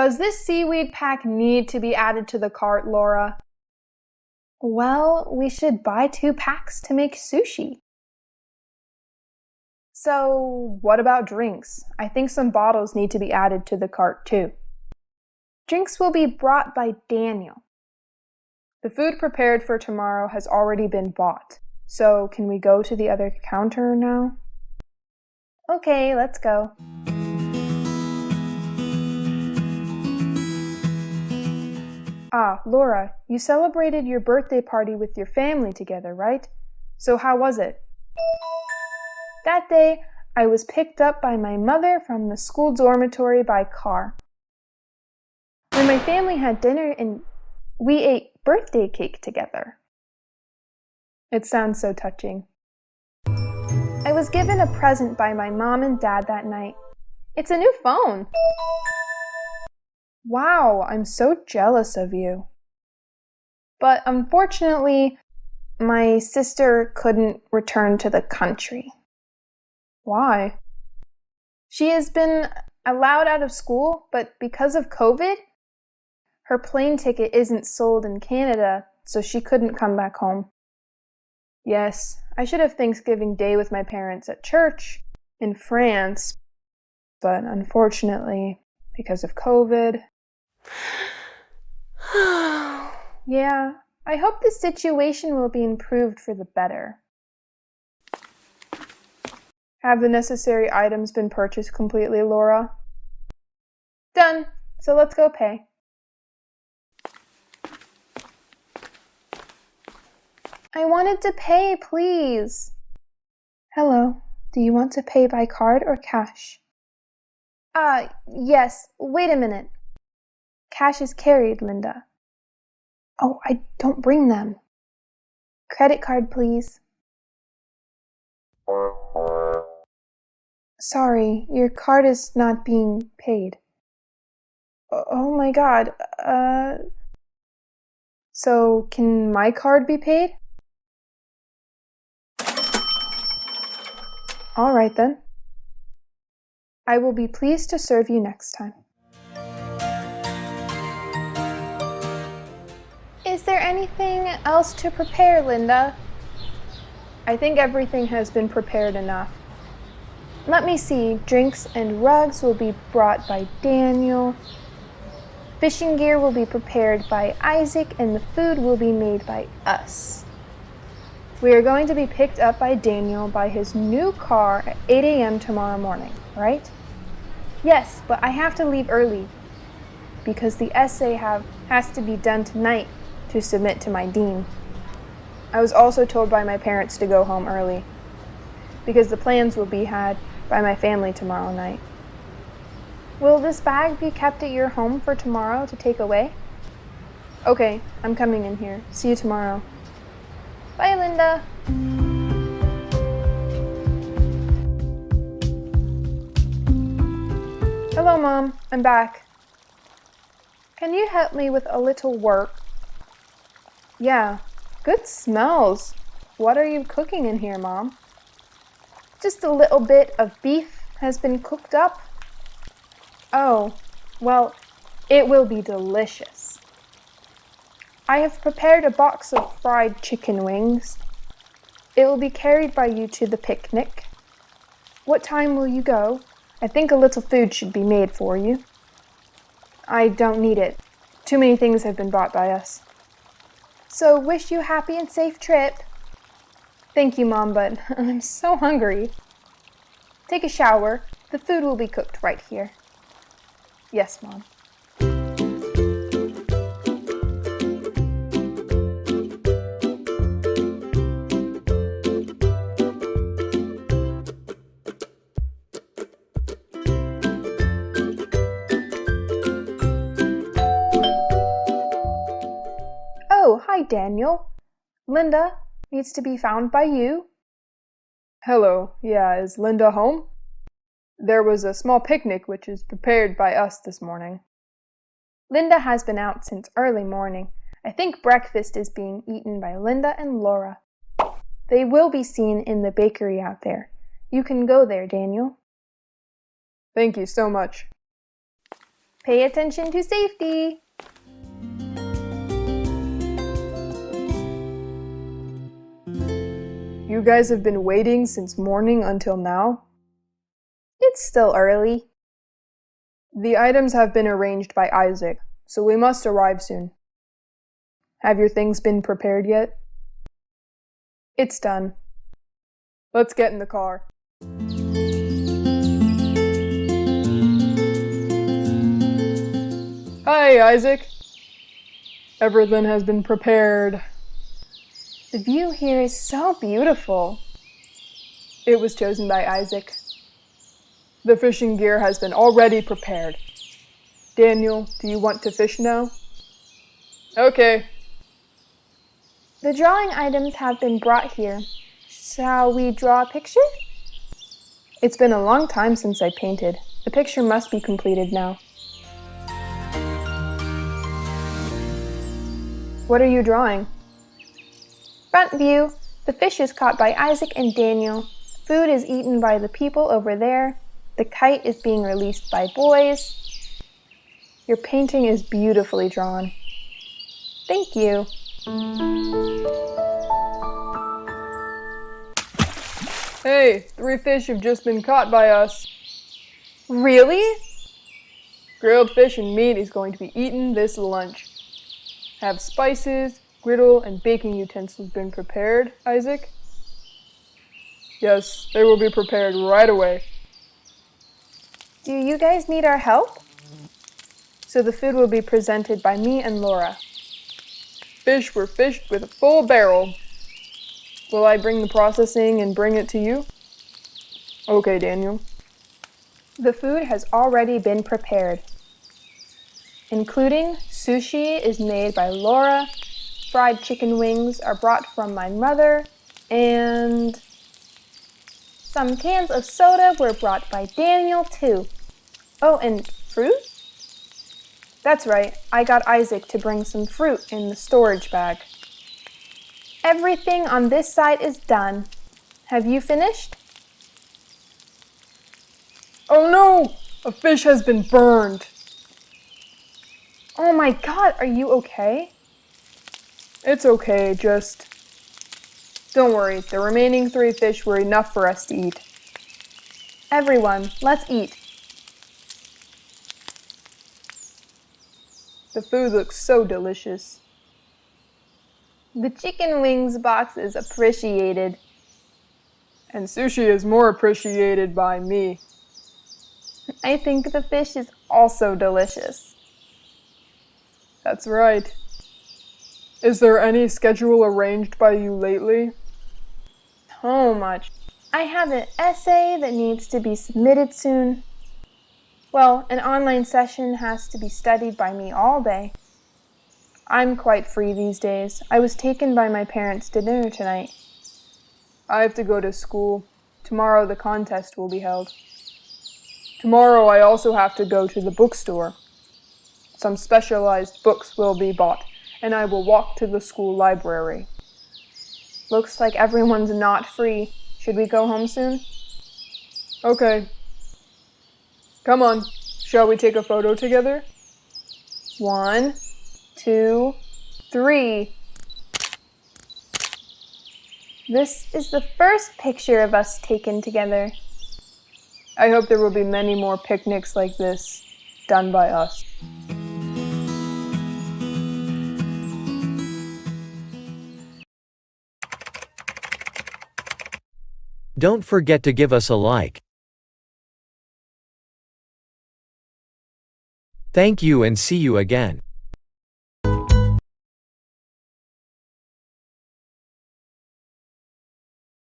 Does this seaweed pack need to be added to the cart, Laura? Well, we should buy 2 packs to make sushi. So, what about drinks? I think some bottles need to be added to the cart too. Drinks will be brought by Daniel. The food prepared for tomorrow has already been bought. So, can we go to the other counter now? Okay, let's go. Ah, Laura, you celebrated your birthday party with your family together, right? So how was it? That day, I was picked up by my mother from the school dormitory by car. When my family had dinner and we ate birthday cake together. It sounds so touching. I was given a present by my mom and dad that night. It's a new phone. Wow, I'm so jealous of you. But unfortunately, my sister couldn't return to the country. Why? She has been allowed out of school, but because of COVID, her plane ticket isn't sold in Canada, so she couldn't come back home. Yes, I should have Thanksgiving Day with my parents at church in France, but unfortunately, because of COVID. Yeah, I hope the situation will be improved for the better. Have the necessary items been purchased completely, Laura? Done, so let's go pay. I wanted to pay, please. Hello, do you want to pay by card or cash? Yes, wait a minute. Cash is carried, Linda. Oh, I don't bring them. Credit card, please. Sorry, your card is not being paid. Oh my God, so can my card be paid? All right then. I will be pleased to serve you next time. Is there anything else to prepare, Linda? I think everything has been prepared enough. Let me see, drinks and rugs will be brought by Daniel. Fishing gear will be prepared by Isaac, and the food will be made by us. We are going to be picked up by Daniel by his new car at 8 a.m. tomorrow morning, right? Yes, but I have to leave early because the essay has to be done tonight to submit to my dean. I was also told by my parents to go home early because the plans will be had by my family tomorrow night. Will this bag be kept at your home for tomorrow to take away? Okay, I'm coming in here. See you tomorrow. Bye, Linda. Hello, Mom. I'm back. Can you help me with a little work? Yeah, good smells. What are you cooking in here, Mom? Just a little bit of beef has been cooked up. Oh, well, it will be delicious. I have prepared a box of fried chicken wings. It will be carried by you to the picnic. What time will you go? I think a little food should be made for you. I don't need it. Too many things have been bought by us. So wish you a happy and safe trip. Thank you, Mom, but I'm so hungry. Take a shower. The food will be cooked right here. Yes, Mom. Oh, hi, Daniel. Linda needs to be found by you. Hello, yeah, is Linda home? There was a small picnic which is prepared by us this morning. Linda has been out since early morning. I think breakfast is being eaten by Linda and Laura. They will be seen in the bakery out there. You can go there, Daniel. Thank you so much. Pay attention to safety. You guys have been waiting since morning until now? It's still early. The items have been arranged by Isaac, so we must arrive soon. Have your things been prepared yet? It's done. Let's get in the car. Hi, Isaac. Everything has been prepared. The view here is so beautiful. It was chosen by Isaac. The fishing gear has been already prepared. Daniel, do you want to fish now? Okay. The drawing items have been brought here. Shall we draw a picture? It's been a long time since I painted. The picture must be completed now. What are you drawing? Front view. The fish is caught by Isaac and Daniel. Food is eaten by the people over there. The kite is being released by boys. Your painting is beautifully drawn. Thank you. Hey, 3 fish have just been caught by us. Really? Grilled fish and meat is going to be eaten this lunch. Have spices, griddle, and baking utensils been prepared, Isaac? Yes, they will be prepared right away. Do you guys need our help? So the food will be presented by me and Laura. Fish were fished with a full barrel. Will I bring the processing and bring it to you? Okay, Daniel. The food has already been prepared, including sushi is made by Laura, fried chicken wings are brought from my mother, and some cans of soda were brought by Daniel too. Oh, and fruit? That's right, I got Isaac to bring some fruit in the storage bag. Everything on this side is done. Have you finished? Oh no! A fish has been burned! Oh my God, are you okay? It's okay, just... Don't worry, the remaining 3 fish were enough for us to eat. Everyone, let's eat. The food looks so delicious. The chicken wings box is appreciated. And sushi is more appreciated by me. I think the fish is also delicious. That's right. Is there any schedule arranged by you lately? So much. I have an essay that needs to be submitted soon. Well, an online session has to be studied by me all day. I'm quite free these days. I was taken by my parents to dinner tonight. I have to go to school. Tomorrow the contest will be held. Tomorrow I also have to go to the bookstore. Some specialized books will be bought, and I will walk to the school library. Looks like everyone's not free. Should we go home soon? Okay. Come on, shall we take a photo together? 1, 2, 3. This is the first picture of us taken together. I hope there will be many more picnics like this, done by us. Don't forget to give us a like. Thank you and see you again.